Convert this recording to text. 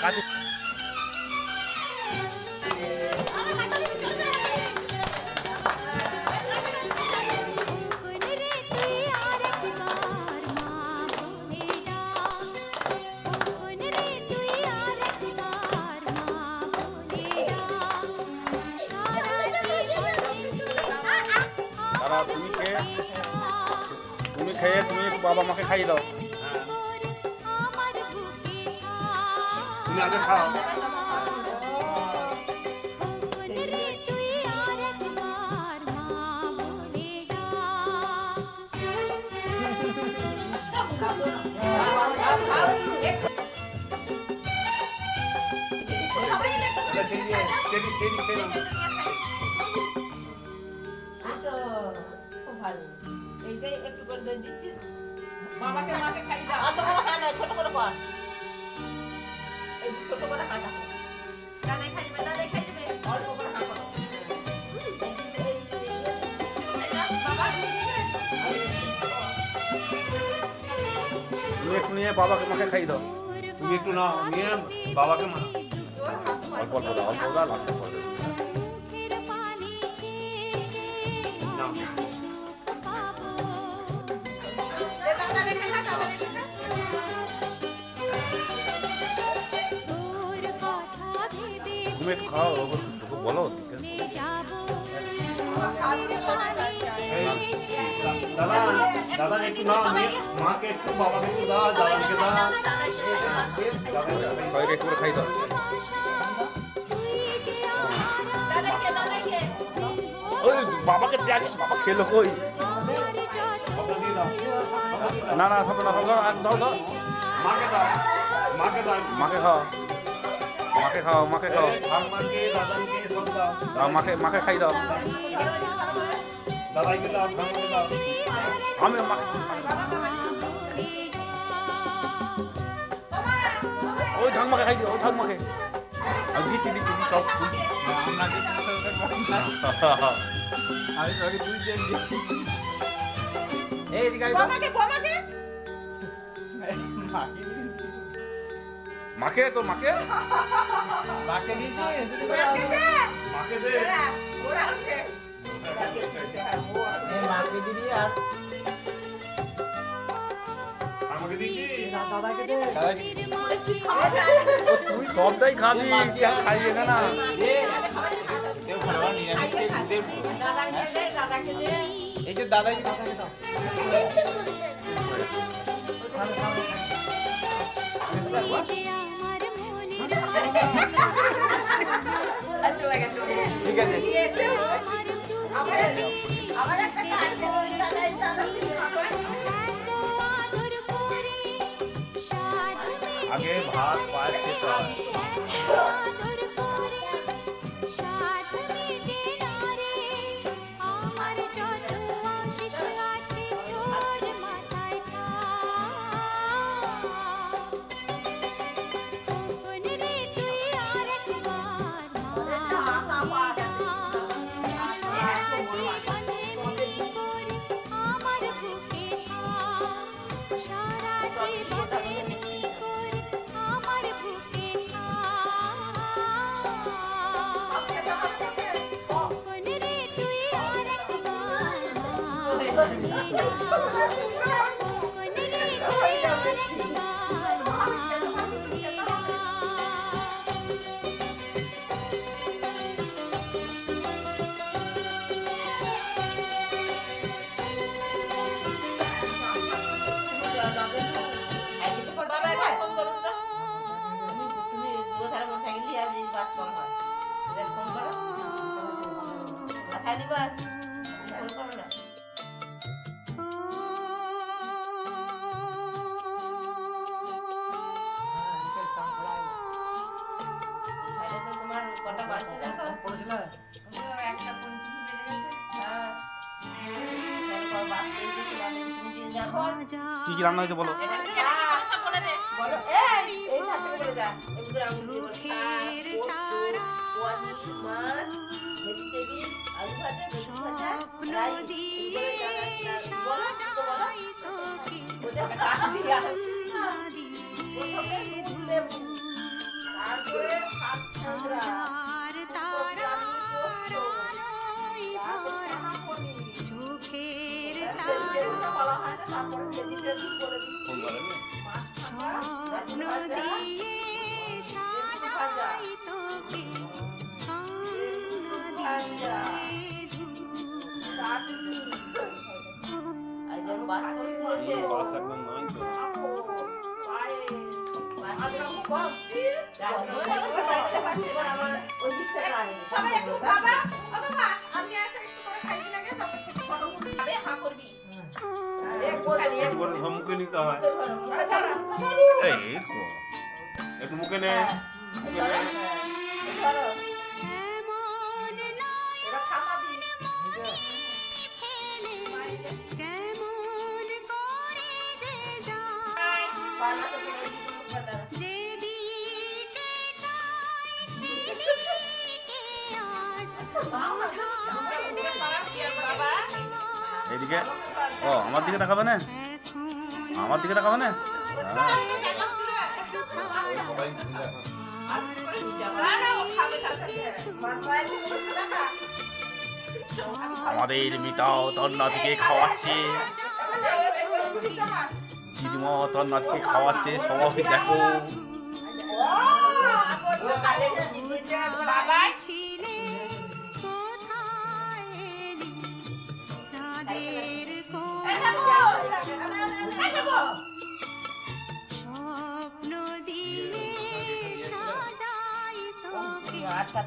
কাছে তুমি খেয়ে তুমি বাবা মাকে খাইয়ে দাও। তুমি আগে খাও। একটু করে দিচ্ছি বাবাকে মাকে খাই দাও। অত বড় খায় না, ছোট করে কর। এই ছোট করে খায় না, দাদাই খাই দেবে, দাদাই খাই দেবে। অল্প করে খা করো। তুমি একটু নিয়ে বাবাকে মাকে খাইয়ে দাও। তুমি একটু নাও, নিয়ে বাবাকে মা অল্প অল্প দাও, অল্প দাও, লাস্টে পড়ে তুমি একটু খাও, বলো দাদা দাদা একটু নাও, মাকে একটু বাবাকে একটু দাও, দাদাকে দাও, সবাইকে একটু করে খাই দাও। ওই বাবাকে দেয়া, বাবা খেলো কই? না না সব না, দাও দাও, মাকে দাও, মাকে দাও, মাকে খাও, মাকে খাও, মাকে খাও, মাকে মাকে খাই দাও, দাদাকে দাও, দাও, আমি মাকে ওই ঠাকুমাকে খাই দিও, ওই ঠাকুমাকে আমি দিচ্ছি দিচ্ছি সব আমি সবাইকে তুলছি। এই দিকে মাকে তো মাকে মাকে দিয়েছি, মাকে দে, মাকে দিবি আর আমাকে দিয়েছি, দাদাকে দে, তুই সবটাই খাবি, কি আর খাইয়ে না এই যে দাদাই দাদাকে দাও। ঠিক আছে আগে ভাত পায়েস খেতে হয়। কি কি রান্না হয়েছে বলো? আলু ভাজা, বেগুন ভাজা, রাইস বলো তো বলো ওটা কাটছি আর প্রথমে নুন লেবু তারপরে সাত ছাঁচড়া তারপরে চানা পনির যেগুলো বলা হয় না তারপরে ভেজিটেবল করে দিচ্ছি ফোন করেন না? মাছ ছাঁকা গাজর ভাজা বেগুন ভাজা ভাজা চাটনি আর যেন বাচ্চা খেয়েছে বাস একদম নয় তো। পায়েস আজরম কষ্টি সবাই একটু বাবা ও বাবা আমি এসে একটু করে খাইতে লাগে তারপর থেকে ফটো খাবে হা করবি একটু করে মুখে নিতে হয়। এই তো। একটু মুখে নে। মুখে নে। এইদিকে ও আমার দিকে তাকাবে না, আমার দিকে তাকাবে না। আমাদের মিতাও তোর নাতিকে খাওয়াচ্ছে, দিদিমা তোর নাতিকে খাওয়াচ্ছে, সবাই দেখো। আটটা